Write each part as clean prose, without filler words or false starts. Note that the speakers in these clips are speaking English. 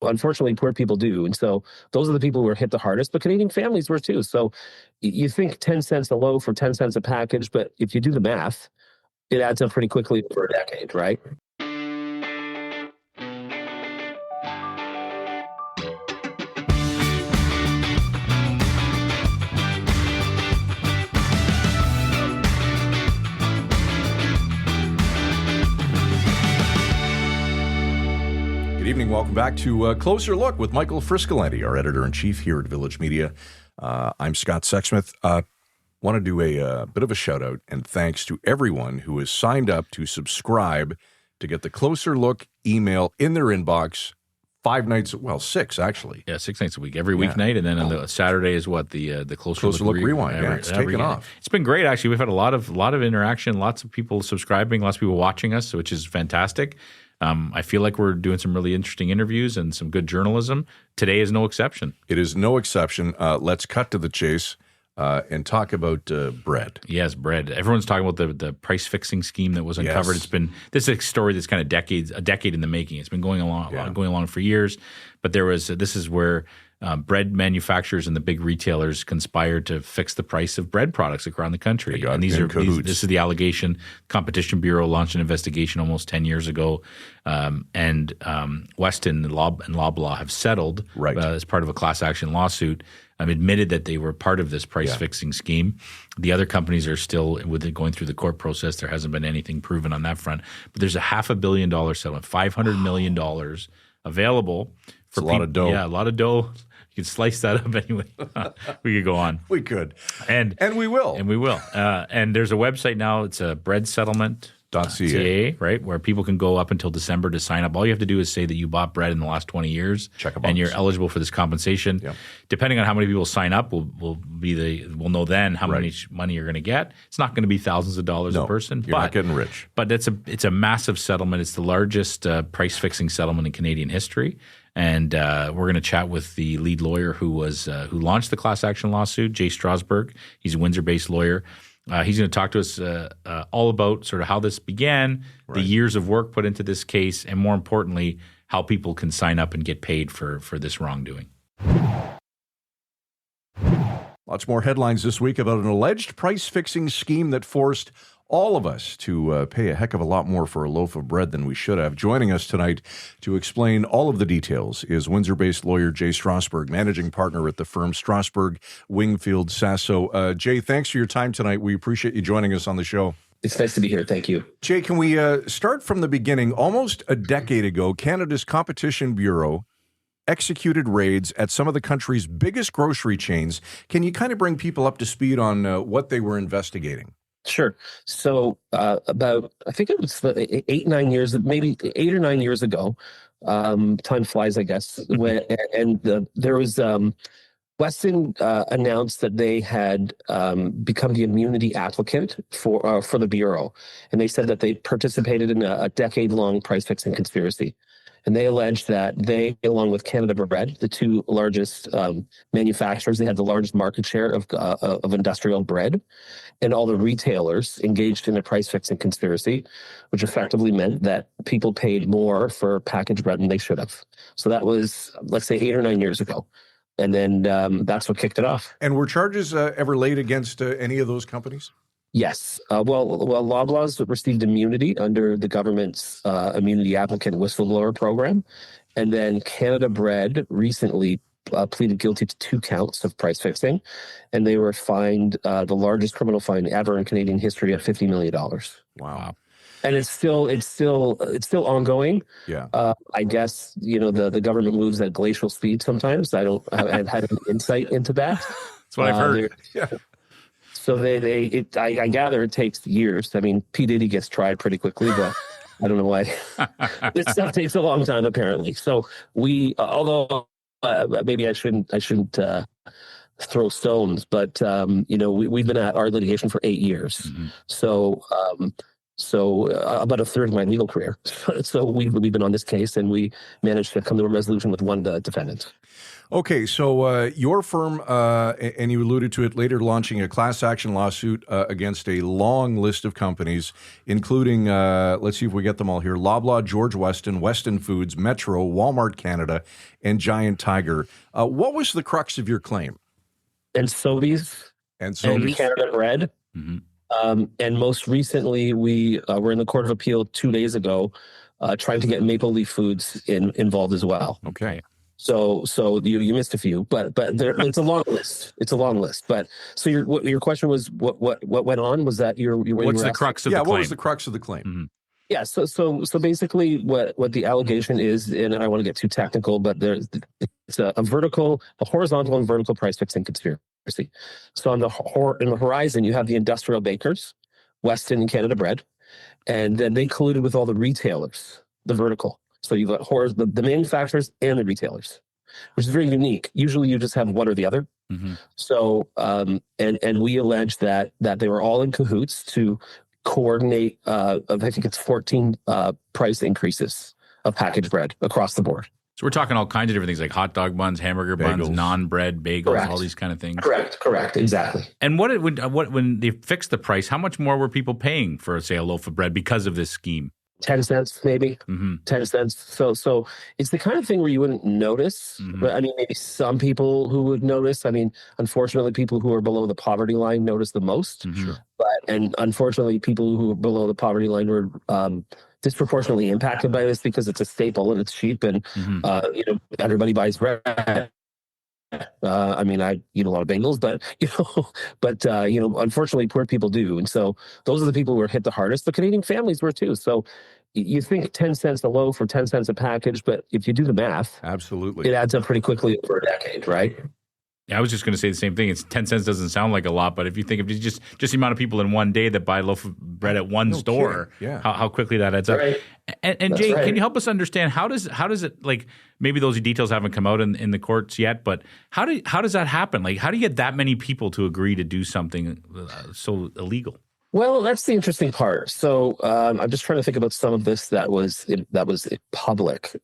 unfortunately, poor people do. And so those are the people who were hit the hardest, but Canadian families were too. So you think 10 cents a loaf or 10 cents a package, but if you do the math, it adds up pretty quickly for a decade, right? Good evening. Welcome back to Closer Look with Michael Friscalenti, our editor-in-chief here at Village Media. I'm Scott Sexsmith. Want to do a bit of a shout-out and thanks to everyone who has signed up to subscribe to get the Closer Look email in their inbox 5 nights, well, 6 actually. Yeah, 6 nights a week, every weeknight, and then on the Saturday is what the Closer Look Rewind. Yeah, it's taken off. It's been great actually. We've had a lot of interaction, lots of people subscribing, lots of people watching us, which is fantastic. I feel like we're doing some really interesting interviews and some good journalism. Today is no exception. It is no exception. Let's cut to the chase and talk about bread. Yes, bread. Everyone's talking about the price fixing scheme that was uncovered. Yes. This is a story that's kind of a decade in the making. It's been going along for years. But this is where bread manufacturers and the big retailers conspired to fix the price of bread products around the country. And this is the allegation. Competition Bureau launched an investigation almost 10 years ago, and Weston and Loblaw have settled as part of a class action lawsuit. Admitted that they were part of this price fixing scheme. The other companies are still going through the court process. There hasn't been anything proven on that front. But there's a $500 million settlement, $500 million available for a lot of dough. Yeah, a lot of dough. You could slice that up anyway. We could go on. We could. And we will. And we will. And there's a website now. It's a breadsettlement.ca, right, where people can go up until December to sign up. All you have to do is say that you bought bread in the last 20 years. Check a box. And you're eligible for this compensation. Yep. Depending on how many people sign up, we'll know then how much money you're going to get. It's not going to be thousands of dollars a person. You're not getting rich. But it's a massive settlement. It's the largest price fixing settlement in Canadian history. And we're going to chat with the lead lawyer who launched the class action lawsuit, Jay Strosberg. He's a Windsor-based lawyer. He's going to talk to us all about sort of how this began, the years of work put into this case, and more importantly, how people can sign up and get paid for this wrongdoing. Lots more headlines this week about an alleged price-fixing scheme that forced all of us to pay a heck of a lot more for a loaf of bread than we should have. Joining us tonight to explain all of the details is Windsor-based lawyer Jay Strosberg, managing partner at the firm Strosberg, Wingfield, Sasso. Jay, thanks for your time tonight. We appreciate you joining us on the show. It's nice to be here. Thank you. Jay, can we start from the beginning? Almost a decade ago, Canada's Competition Bureau executed raids at some of the country's biggest grocery chains. Can you kind of bring people up to speed on what they were investigating? Sure. So about, I think it was 8 or 9 years ago, time flies, I guess, there was Weston announced that they had become the immunity applicant for the Bureau. And they said that they participated in a decade-long price-fixing conspiracy. And they alleged that they, along with Canada Bread, the two largest manufacturers, they had the largest market share of industrial bread, and all the retailers engaged in a price-fixing conspiracy, which effectively meant that people paid more for packaged bread than they should have. So that was, let's say, 8 or 9 years ago. And then that's what kicked it off. And were charges ever laid against any of those companies? Yes. Well, Loblaw's received immunity under the government's immunity applicant whistleblower program. And then Canada Bread recently pleaded guilty to 2 counts of price fixing. And they were fined the largest criminal fine ever in Canadian history at $50 million. Wow. And it's still ongoing. Yeah. I guess, the government moves at glacial speed sometimes. I've had an insight into that. That's what I've heard. So I gather it takes years. I mean, P. Diddy gets tried pretty quickly, but I don't know why. This stuff takes a long time, apparently. So although maybe I shouldn't throw stones, but we've been at our litigation for 8 years. Mm-hmm. So So about a third of my legal career. So we've been on this case, and we managed to come to a resolution with one defendant. Okay, so your firm, and you alluded to it later, launching a class action lawsuit against a long list of companies, including, let's see if we get them all here, Loblaw, George Weston, Weston Foods, Metro, Walmart Canada, and Giant Tiger. What was the crux of your claim? And Sobeys. And Canada Bread. Mm-hmm. And most recently, we were in the Court of Appeal 2 days ago trying to get Maple Leaf Foods involved as well. Okay. So you missed a few, but it's a long list. It's a long list. But so your question was what went on? Was that what's the crux of the claim? Yeah, what was the crux of the claim? Mm-hmm. Yeah. So basically, what the allegation is, and I don't want to get too technical, but it's a horizontal and vertical price fixing conspiracy. So in the horizon, you have the industrial bakers, Weston and Canada Bread, and then they colluded with all the retailers, the vertical. So you've got the manufacturers and the retailers, which is very unique. Usually you just have one or the other. Mm-hmm. So, and we allege that they were all in cahoots to coordinate, I think it's 14 price increases of packaged bread across the board. So we're talking all kinds of different things like hot dog buns, hamburger buns, non-bread, bagels, Correct. All these kind of things. Correct, exactly. And when they fixed the price, how much more were people paying for, say, a loaf of bread because of this scheme? 10 cents, maybe. Mm-hmm. 10 cents. So it's the kind of thing where you wouldn't notice. Mm-hmm. But I mean, maybe some people who would notice. I mean, unfortunately, people who are below the poverty line notice the most. Mm-hmm. Sure. And unfortunately, people who are below the poverty line were disproportionately impacted by this because it's a staple and it's cheap, and mm-hmm. Everybody buys bread. I mean, I eat a lot of bagels, but unfortunately, poor people do, and so those are the people who were hit the hardest. The Canadian families were too. So you think 10 cents a loaf or 10 cents a package, but if you do the math, absolutely, it adds up pretty quickly over a decade, right? Yeah, I was just going to say the same thing. It's 10 cents doesn't sound like a lot, but if you think of just the amount of people in one day that buy a loaf of bread at one store, yeah. how quickly that adds up. Right. And Jay, right. Can you help us understand how does it, like, maybe those details haven't come out in the courts yet, but how does that happen? Like, how do you get that many people to agree to do something so illegal? Well, that's the interesting part. So I'm just trying to think about some of this that was public.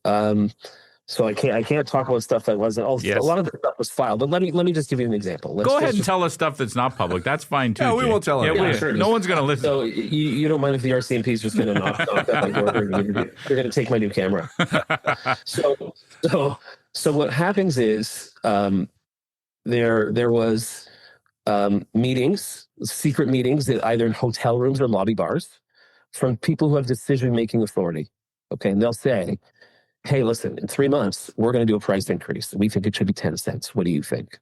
So I can't talk about stuff that wasn't. Yes. A lot of the stuff was filed. But let me just give you an example. Go ahead and tell us stuff that's not public. That's fine too. Yeah, we won't tell it. Yeah, sure. No one's going to listen. So you don't mind if the RCMP is just going to knock that my door? They're going to take my new camera. So what happens is there was meetings, secret meetings, either in hotel rooms or lobby bars, from people who have decision-making authority. Okay, and they'll say, hey, listen, in 3 months, we're going to do a price increase. We think it should be 10 cents. What do you think?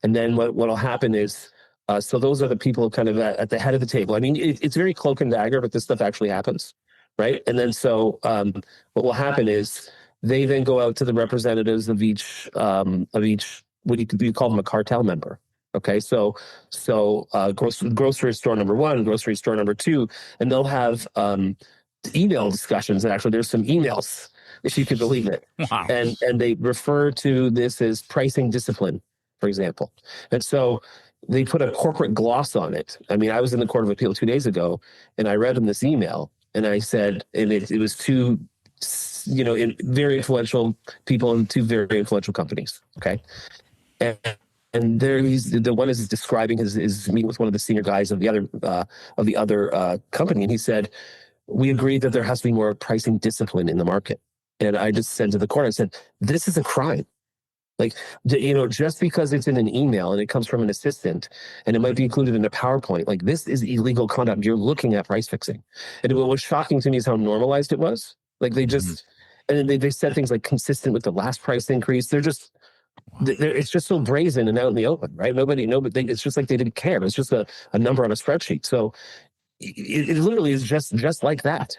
And then what will happen is, so those are the people kind of at the head of the table. I mean, it's very cloak and dagger, but this stuff actually happens, right? And then so what will happen is they then go out to the representatives of each, what do you call them, a cartel member? Okay, so grocery store number 1, grocery store number 2, and they'll have email discussions. And actually, there's some emails, if you could believe it. Wow. And they refer to this as pricing discipline, for example. And so they put a corporate gloss on it. I mean, I was in the Court of Appeal 2 days ago, and I read them this email, and I said, and it was two, very influential people in 2 very influential companies. Okay, and there the one is describing his meeting with one of the senior guys of the other company, and he said, we agreed that there has to be more pricing discipline in the market. And I just said to the court, I said, this is a crime. Like, just because it's in an email and it comes from an assistant and it might be included in a PowerPoint, like, this is illegal conduct. You're looking at price fixing. And what was shocking to me is how normalized it was. Like, they just, and they said things like consistent with the last price increase. They're just, it's just so brazen and out in the open, right? It's just like they didn't care. It's just a number on a spreadsheet. So it literally is just like that.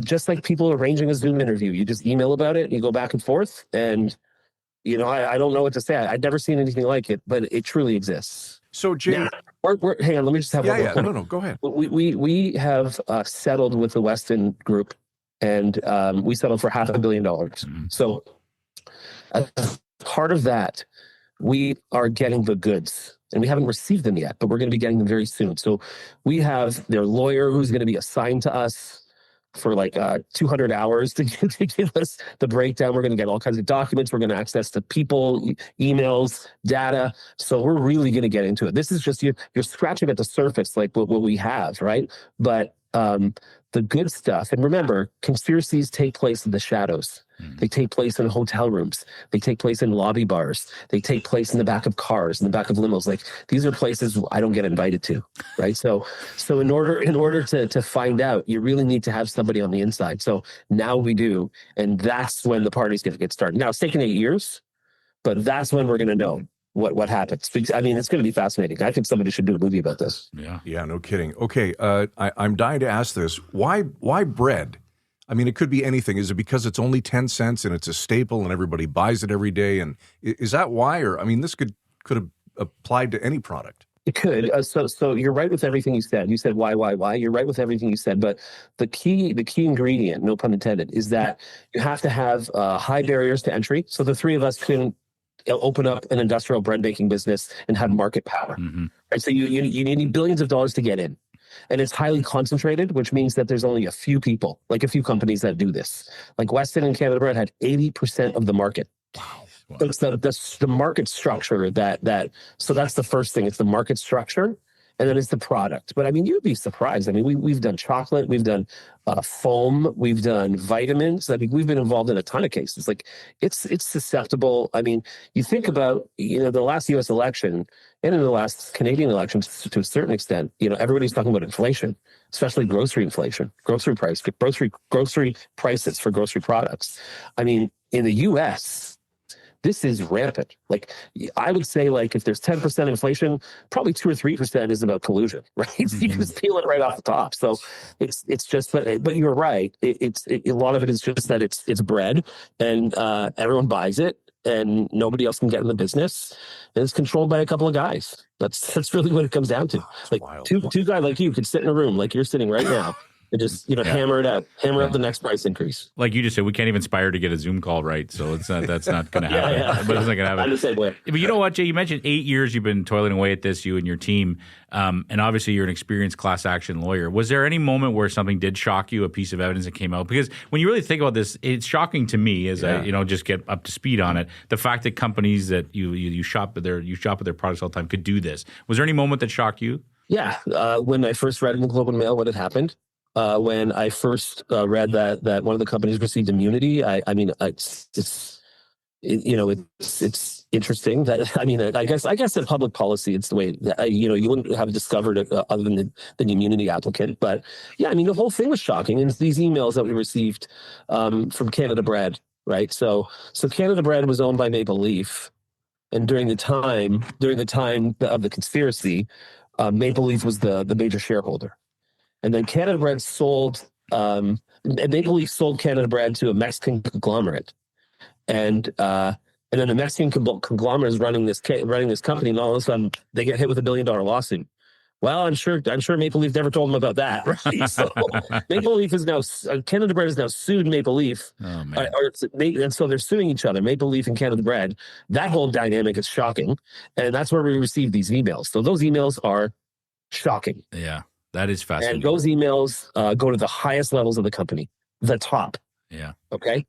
Just like people arranging a Zoom interview. You just email about it, you go back and forth, and I don't know what to say. I've never seen anything like it, but it truly exists. So, Jay, now, hang on, let me just have one more. No, go ahead. We have settled with the Weston Group, and we settled for $500 million. Mm-hmm. So, as part of that, we are getting the goods. And we haven't received them yet, but we're going to be getting them very soon. So we have their lawyer who's going to be assigned to us for like 200 hours to give us the breakdown. We're going to get all kinds of documents. We're going to access to people, emails, data. So we're really going to get into it. This is just, you're scratching at the surface, like what we have, right? But the good stuff, and remember, conspiracies take place in the shadows. They take place in hotel rooms. They take place in lobby bars. They take place in the back of cars, in the back of limos. Like, these are places I don't get invited to, right? So in order to find out, you really need to have somebody on the inside. So now we do, and that's when the party's going to get started. Now, it's taken 8 years, but that's when we're going to know what happens. I mean, it's going to be fascinating. I think somebody should do a movie about this. Yeah, no kidding. Okay, I'm dying to ask this. Why bread? I mean, it could be anything. Is it because it's only 10 cents and it's a staple and everybody buys it every day? And is that why? Or, I mean, this could have applied to any product. It could. So you're right with everything you said. You said why? You're right with everything you said. But the key ingredient, no pun intended, is that you have to have high barriers to entry. So the three of us can open up an industrial bread making business and have market power. Right? So you need billions of dollars to get in. And it's highly concentrated, which means that there's only a few people, like a few companies that do this. Like Weston and Canada Bread had 80% of the market. Wow. So it's the market structure so that's the first thing. It's the market structure, and then it's the product. But I mean, you'd be surprised. I mean, we've done chocolate, we've done foam, we've done vitamins. I mean, we've been involved in a ton of cases. Like, it's susceptible. I mean, you think about, the last U.S. election and in the last Canadian elections to a certain extent, everybody's talking about inflation, especially grocery inflation, grocery prices for grocery products. I mean, in the U.S., this is rampant. Like, I would say, like, if there's 10% inflation, probably 2 or 3% is about collusion, right? You can just peel it right off the top. So it's just, but you're right. A lot of it is just that it's bread, and everyone buys it, and nobody else can get in the business, and it's controlled by a couple of guys. That's really what it comes down to. Like, wild. Two guys like you could sit in a room like you're sitting right now. And just hammer it out, out the next price increase. Like you just said, we can't even aspire to get a Zoom call right, so that's not going to happen. But it's not going to happen. I'm the same way. But you know what, Jay? You mentioned 8 years you've been toiling away at this, you and your team, and obviously you're an experienced class action lawyer. Was there any moment where something did shock you, a piece of evidence that came out? Because when you really think about this, it's shocking to me as I just get up to speed on it. The fact that companies that you shop at their products all the time could do this. Was there any moment that shocked you? Yeah, when I first read in the Globe and Mail what had happened. When I first read that one of the companies received immunity, I mean, it's interesting that, I mean, I guess in public policy, it's the way that, you wouldn't have discovered it other than the immunity applicant. But yeah, I mean, the whole thing was shocking. And it's these emails that we received from Canada Bread, right? So Canada Bread was owned by Maple Leaf. And during the time of the conspiracy, Maple Leaf was the major shareholder. And then Canada Bread sold, Maple Leaf sold Canada Bread to a Mexican conglomerate, and then the Mexican conglomerate is running this company, and all of a sudden they get hit with $1 billion lawsuit. Well, I'm sure Maple Leaf never told them about that, right? So Maple Leaf is now Canada Bread has now sued Maple Leaf, and so they're suing each other, Maple Leaf and Canada Bread. That whole dynamic is shocking, and that's where we received these emails. So those emails are shocking. Yeah. That is fascinating. And those emails go to the highest levels of the company, the top. Yeah. Okay.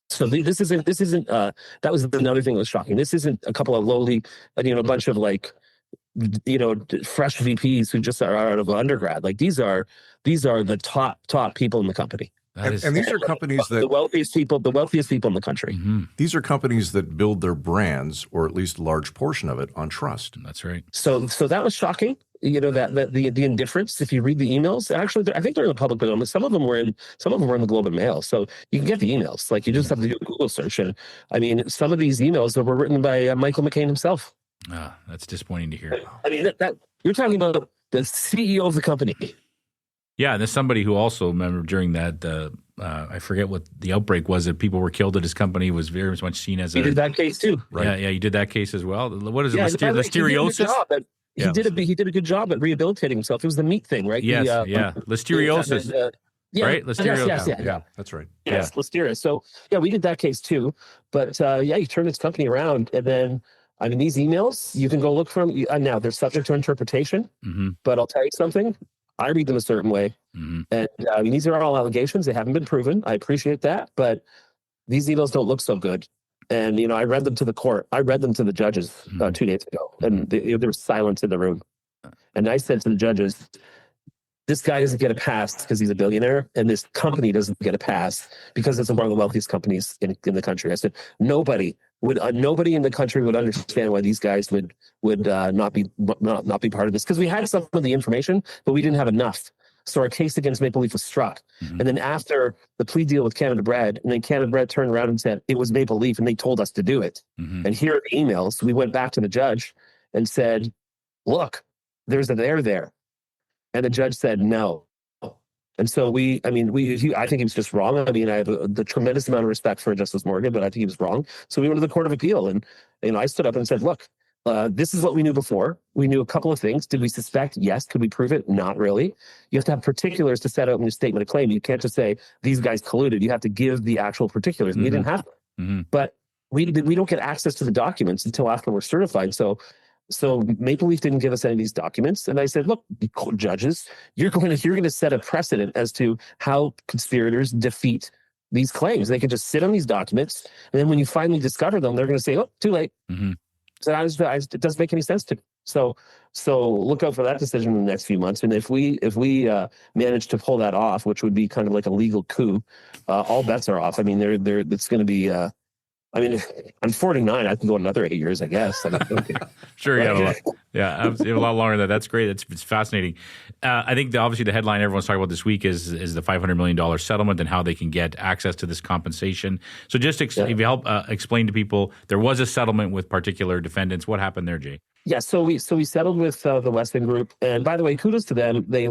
So this isn't. That was another thing that was shocking. This isn't a couple of lowly, a bunch of fresh VPs who just are out of undergrad. Like, these are the top people in the company. And these are companies that the wealthiest people in the country. Mm-hmm. These are companies that build their brands, or at least a large portion of it, on trust. That's right. So that was shocking. That the indifference. If you read the emails, actually, I think they're in the public domain. Some of them were in the Globe and Mail, so you can get the emails. Like, you just have to do a Google search, and I mean, some of these emails that were written by Michael McCain himself. That's disappointing to hear. I mean, that you're talking about the CEO of the company. Yeah, and there's somebody who also, remember during that, I forget what the outbreak was, that people were killed at his company, was very much seen as He did that case too. Right? Yeah, you did that case as well. What is it? Listeriosis? He did a good job at rehabilitating himself. It was the meat thing, right? Yes, listeriosis. Right? Listeria. Yeah, that's right. Yes, Listeria. So, yeah, we did that case too. But, he turned his company around. And then I mean, these emails, you can go look for them. Now, they're subject to interpretation, but I'll tell you something. I read them a certain way. And I mean, these are all allegations. They haven't been proven. I appreciate that. But these emails don't look so good. And, you know, I read them to the court. I read them to the judges 2 days ago. And there was silence in the room. And I said to the judges, this guy doesn't get a pass because he's a billionaire, and this company doesn't get a pass because it's one of the wealthiest companies in the country. I said, nobody in the country would understand why these guys would not be part of this, because we had some of the information, but we didn't have enough. So our case against Maple Leaf was struck. And then after the plea deal with Canada Bread, and then Canada Bread turned around and said it was Maple Leaf, and they told us to do it. And here are the emails. We went back to the judge and said, look, there's an error there. And the judge said no. And so I think he was just wrong. I mean, I have the tremendous amount of respect for Justice Morgan, but I think he was wrong. So we went to the Court of Appeal, and I stood up and said, look, this is what we knew before. We knew a couple of things. Did we suspect? Yes. Could we prove it? Not really. You have to have particulars to set out in your statement of claim. You can't just say these guys colluded. You have to give the actual particulars. We didn't have them. But we don't get access to the documents until after we're certified. So Maple Leaf didn't give us any of these documents. And I said, look, judges, you're going to set a precedent as to how conspirators defeat these claims. They can just sit on these documents, and then when you finally discover them, they're going to say, oh, too late. So it doesn't make any sense to me. So look out for that decision in the next few months. And if we manage to pull that off, which would be kind of like a legal coup, all bets are off. I mean, it's going to be. I'm 49. I can go another 8 years, I guess. Sure, yeah, a lot longer than that. That's great. It's fascinating. I think obviously the headline everyone's talking about this week is the $500 million settlement and how they can get access to this compensation. So just if you help explain to people, there was a settlement with particular defendants. What happened there, Jay? Yeah, so we settled with the Weston Group, and by the way, kudos to them. They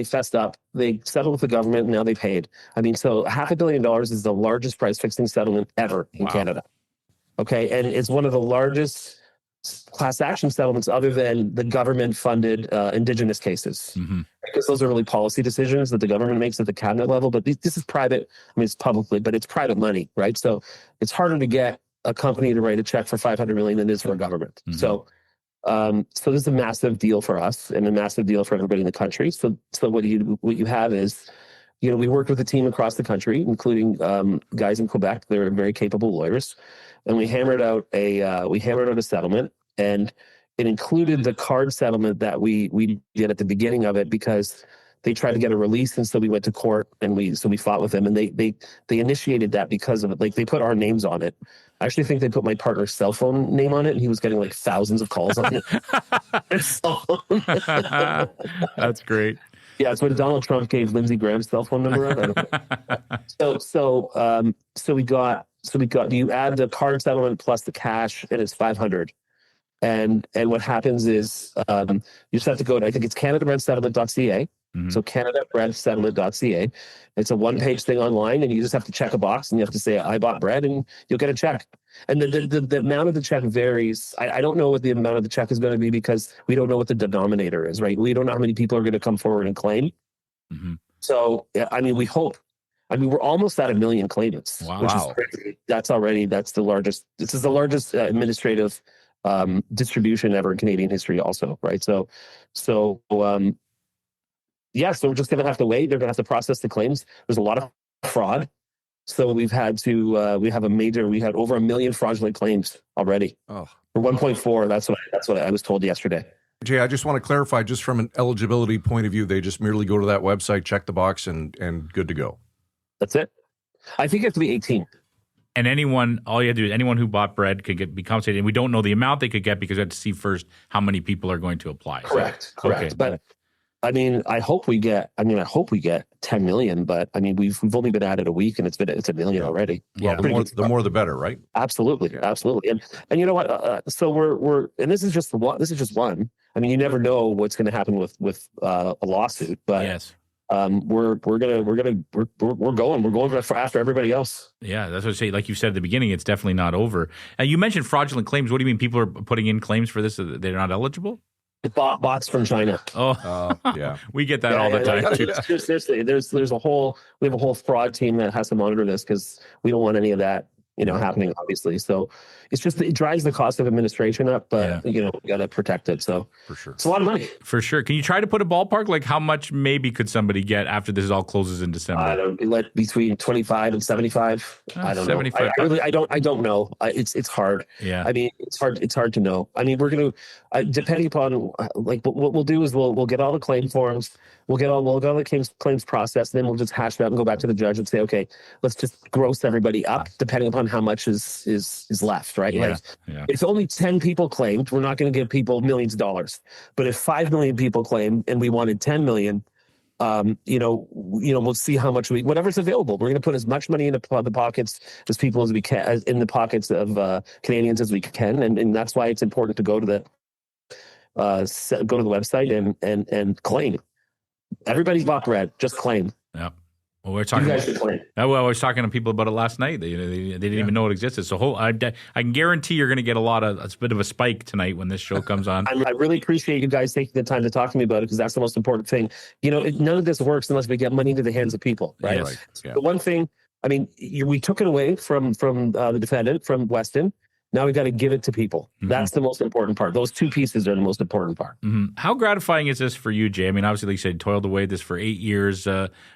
fessed up. They settled with the government, and now they paid. I mean, so $500 million is the largest price fixing settlement ever in Canada. Okay, and it's one of the largest class action settlements other than the government funded Indigenous cases, because those are really policy decisions that the government makes at the cabinet level. But this is private. I mean, it's publicly, but it's private money, right? So it's harder to get a company to write a check for $500 million than it is for a government. So this is a massive deal for us and a massive deal for everybody in the country. So what you have is, we worked with a team across the country, including guys in Quebec. They're very capable lawyers, and we hammered out a settlement, and it included the card settlement that we did at the beginning of it, because they tried to get a release, and so we went to court, and we fought with them, and they initiated that because of it. Like, they put our names on it. I actually think they put my partner's cell phone name on it, and he was getting like thousands of calls on it. That's great. Yeah, it's when Donald Trump gave Lindsey Graham's cell phone number out. So we got you add the card settlement plus the cash, and it's 500. And what happens is you just have to go to, I think it's canadabreadsettlement.ca. So canadabreadsettlement.ca. It's a one-page thing online, and you just have to check a box, and you have to say, I bought bread, and you'll get a check. And the amount of the check varies. I don't know what the amount of the check is going to be, because we don't know what the denominator is, right? We don't know how many people are going to come forward and claim. So, I mean, we hope. I mean, we're almost at 1 million claimants. Wow. Which is crazy. This is the largest administrative distribution ever in Canadian history also, right? So we're just going to have to wait. They're going to have to process the claims. There's a lot of fraud. So we had over 1 million fraudulent claims already. Oh. For 1.4, that's what I was told yesterday. Jay, I just want to clarify, just from an eligibility point of view, they just merely go to that website, check the box, and good to go. That's it. I think it has to be 18. And all you have to do is anyone who bought bread could be compensated. And we don't know the amount they could get, because we have to see first how many people are going to apply. Correct. Okay. But I mean, I hope we get 10 million, but I mean, we've only been at it a week, and it's 1 million already. Well, the more the better, right? Absolutely. And you know what? So we're and this is just one. I mean, you never know what's going to happen with a lawsuit, but yes. We're going after everybody else. Yeah, that's what I say. Like you said at the beginning, it's definitely not over. You mentioned fraudulent claims. What do you mean? People are putting in claims for this? They're not eligible? Bots from China. Oh, yeah. We get that all the time too. Seriously, we have a whole fraud team that has to monitor this, because we don't want any of that, happening, obviously. So it's just, it drives the cost of administration up, but we got to protect it. So for sure, it's a lot of money. For sure. Can you try to put a ballpark? Like how much maybe could somebody get after this all closes in December? I don't let between 25 and 75. I don't 75. know. I really, I don't know. It's hard. Yeah. I mean, it's hard to know. I mean, we're going to, depending upon like what we'll do is we'll get all the claim forms. We'll get all the claims processed. Then we'll just hash it out and go back to the judge and say, okay, let's just gross everybody up depending upon how much is left, right? Yeah. Like if only 10 people claimed, we're not going to give people millions of dollars. But if 5 million people claim and we wanted 10 million, we'll see how much whatever's available. We're going to put as much money in the pockets as people as we can, in the pockets of Canadians as we can, and that's why it's important to go to the website and claim. Everybody's bought bread. Just claim. Yeah. Well, we're talking. You guys should claim. I was talking to people about it last night. They didn't even know it existed. So I can guarantee you're going to get a bit of a spike tonight when this show comes on. I really appreciate you guys taking the time to talk to me about it, because that's the most important thing. None of this works unless we get money into the hands of people, right? Yes. Yeah. The one thing, I mean, we took it away from the defendant, from Weston. Now we got to give it to people. Mm-hmm. That's the most important part. Those two pieces are the most important part. Mm-hmm. How gratifying is this for you, Jay? I mean, obviously, like you said, toiled away this for 8 years.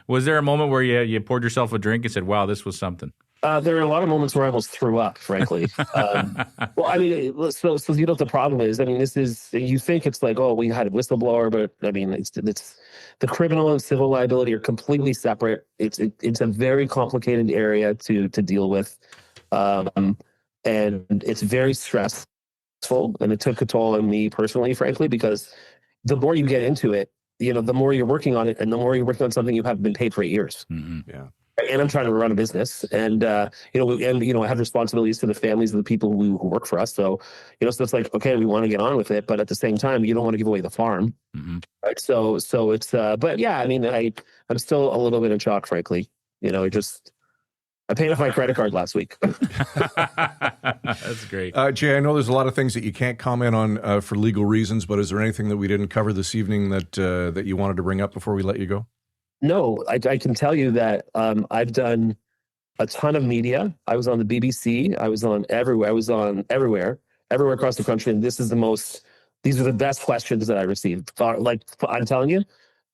Was there a moment where you poured yourself a drink and said, wow, this was something? There are a lot of moments where I almost threw up, frankly. Well, I mean, so the problem is, I mean, you think it's like, oh, we had a whistleblower, but I mean, it's the criminal and civil liability are completely separate. It's a very complicated area to deal with. And it's very stressful, and it took a toll on me personally, frankly, because the more you get into it, the more you're working on it, and the more you're working on something you haven't been paid for 8 years. Mm-hmm. Yeah. And I'm trying to run a business, and I have responsibilities to the families of the people who work for us. So, so it's like, okay, we want to get on with it, but at the same time, you don't want to give away the farm, right? So it's, but yeah, I mean, I'm still a little bit in shock, frankly. I paid off my credit card last week. That's great. Jay, I know there's a lot of things that you can't comment on for legal reasons, but is there anything that we didn't cover this evening that you wanted to bring up before we let you go? No, I can tell you that I've done a ton of media. I was on the BBC. I was on everywhere. I was on everywhere across the country. And these are the best questions that I received. Like, I'm telling you,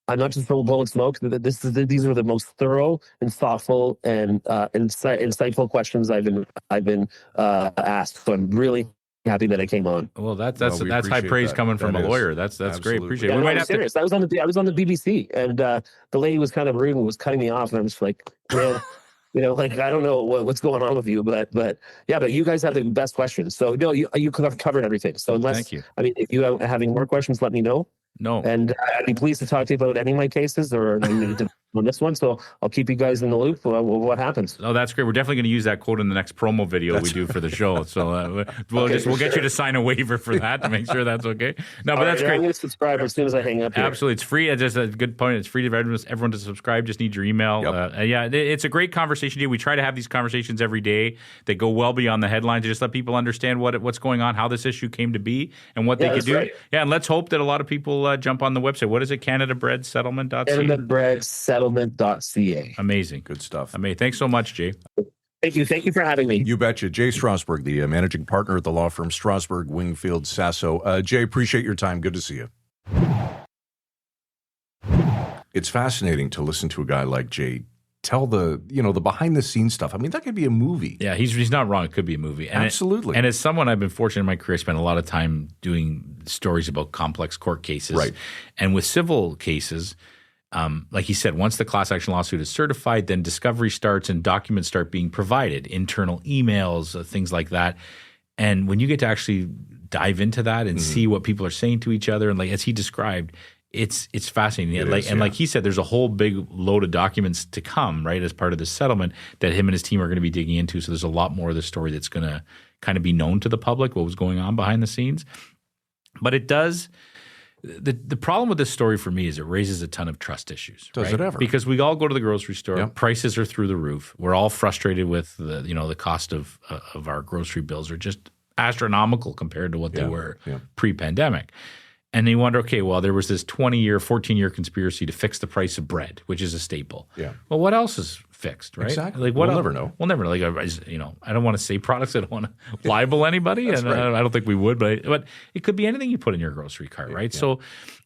I'm not just blowing smoke. These are the most thorough and thoughtful and insightful questions I've been asked. So I'm really happy that I came on. Well, that's high praise coming from a lawyer. That's great. Appreciate it. Yeah, I'm serious. I was on the BBC, and the lady was kind of rude and was cutting me off, and I'm just like, man. Like, I don't know what's going on with you, but you guys have the best questions. So no, you could have covered everything. So thank you. I mean, if you are having more questions, let me know. No. And I'd be pleased to talk to you about any of my cases or on this one. So I'll keep you guys in the loop of what happens. Oh, that's great. We're definitely going to use that quote in the next promo video we do for the show. So we'll get you to sign a waiver for that to make sure that's okay. No, but that's great. I'm going to subscribe as soon as I hang up here. Absolutely. It's free. It's just a good point. It's free to everyone to subscribe. Just need your email. Yep. It's a great conversation. We try to have these conversations every day that go well beyond the headlines to just let people understand what's going on, how this issue came to be, and what they could do. Right. Yeah, and let's hope that a lot of people jump on the website. What is it? CanadaBreadSettlement.ca? CanadaBreadSettlement.ca. Amazing. Good stuff. Amazing. Thanks so much, Jay. Thank you. Thank you for having me. You betcha. Jay Strosberg, the managing partner at the law firm Strosberg, Wingfield, Sasso. Jay, appreciate your time. Good to see you. It's fascinating to listen to a guy like Jay tell the behind the scenes stuff. I mean, that could be a movie. Yeah, he's not wrong. It could be a movie. And absolutely. And as someone, I've been fortunate in my career, I spent a lot of time doing stories about complex court cases. Right. And with civil cases, like he said, once the class action lawsuit is certified, then discovery starts and documents start being provided, internal emails, things like that. And when you get to actually dive into that and see what people are saying to each other, and like as he described, it's fascinating. Like he said, there's a whole big load of documents to come, right, as part of this settlement that him and his team are going to be digging into. So there's a lot more of the story that's going to kind of be known to the public, what was going on behind the scenes. But it does – the problem with this story for me is it raises a ton of trust issues. Does it ever? Because we all go to the grocery store. Yep. Prices are through the roof. We're all frustrated with the cost of our grocery bills are just astronomical compared to what they were pre-pandemic. And they wonder, okay, well, there was this 20-year, 14-year conspiracy to fix the price of bread, which is a staple. Yeah. Well, what else is fixed, right? Exactly. Like what We'll else? never know. We'll never know. Like, I don't want to say products. I don't want to libel anybody, and right. I don't think we would. But it could be anything you put in your grocery cart, right? Yeah. So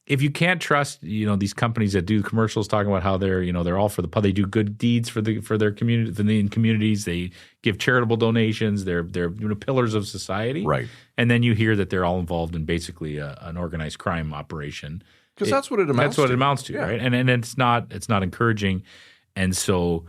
if you can't trust, these companies that do commercials talking about how they're all for the they do good deeds for their community, in communities, they give charitable donations, they're pillars of society, Right. And then you hear that they're all involved in basically an organized crime operation. Because that's what it amounts to. That's what it amounts to, Yeah. right? And it's not encouraging, and so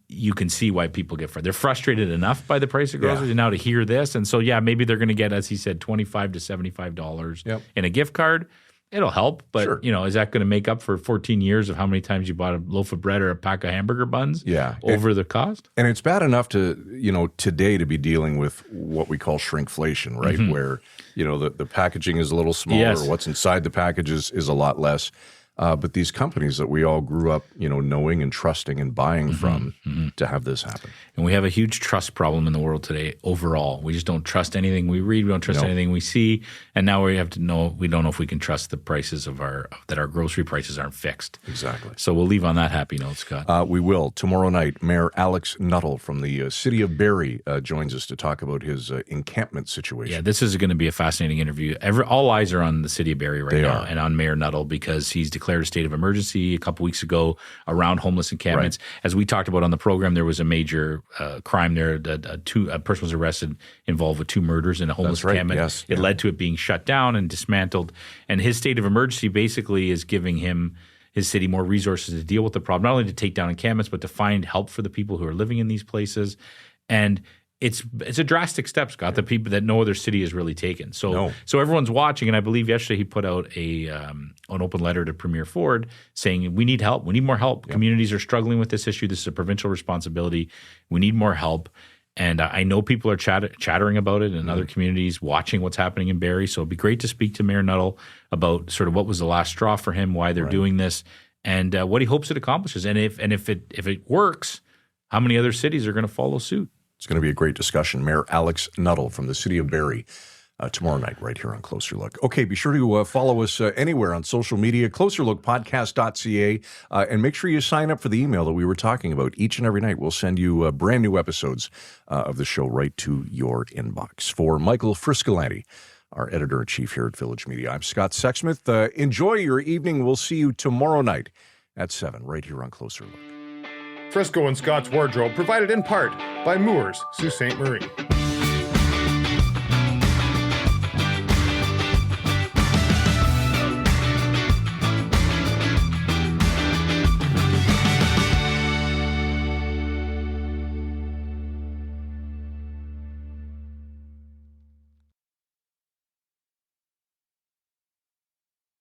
you can see why people get frustrated. They're frustrated enough by the price of groceries, and now to hear this, and so maybe they're going to get, as he said, $25 to $75 in a gift card. It'll help, but Sure. Is that going to make up for 14 years of how many times you bought a loaf of bread or a pack of hamburger buns? Yeah. Over the cost. And it's bad enough to, today to be dealing with what we call shrinkflation, right? Mm-hmm. Where, the packaging is a little smaller, Yes. what's inside the package is a lot less. But these companies that we all grew up, knowing and trusting and buying from to have this happen. And we have a huge trust problem in the world today overall. We just don't trust anything we read. We don't trust anything we see. And now we don't know if we can trust the prices that our grocery prices aren't fixed. Exactly. So we'll leave on that happy note, Scott. We will. Tomorrow night, Mayor Alex Nuttall from the city of Barrie joins us to talk about his encampment situation. Yeah, this is going to be a fascinating interview. All eyes are on the city of Barrie right now and on Mayor Nuttall because he's declared a state of emergency a couple weeks ago around homeless encampments. Right. As we talked about on the program, there was a major crime there. A person was arrested involved with 2 murders in a homeless encampment. Yes. It led to it being shut down and dismantled. And his state of emergency basically is giving his city more resources to deal with the problem, not only to take down encampments, but to find help for the people who are living in these places. And it's a drastic step, Scott, that people that no other city has really taken. So everyone's watching, and I believe yesterday he put out an open letter to Premier Ford saying we need help. We need more help. Yep. Communities are struggling with this issue. This is a provincial responsibility. We need more help. And I know people are chattering about it in other communities, watching what's happening in Barrie. So it'd be great to speak to Mayor Nuttall about sort of what was the last straw for him, why they're doing this, and what he hopes it accomplishes. And if it works, how many other cities are going to follow suit? It's going to be a great discussion. Mayor Alex Nuttall from the city of Barrie tomorrow night right here on Closer Look. Okay, be sure to follow us anywhere on social media, closerlookpodcast.ca, and make sure you sign up for the email that we were talking about. Each and every night we'll send you brand new episodes of the show right to your inbox. For Michael Friscolanti, our editor-in-chief here at Village Media, I'm Scott Sexsmith. Enjoy your evening. We'll see you tomorrow night at 7 right here on Closer Look. Frisco and Scott's Wardrobe provided in part by Moores, Sault Ste. Marie.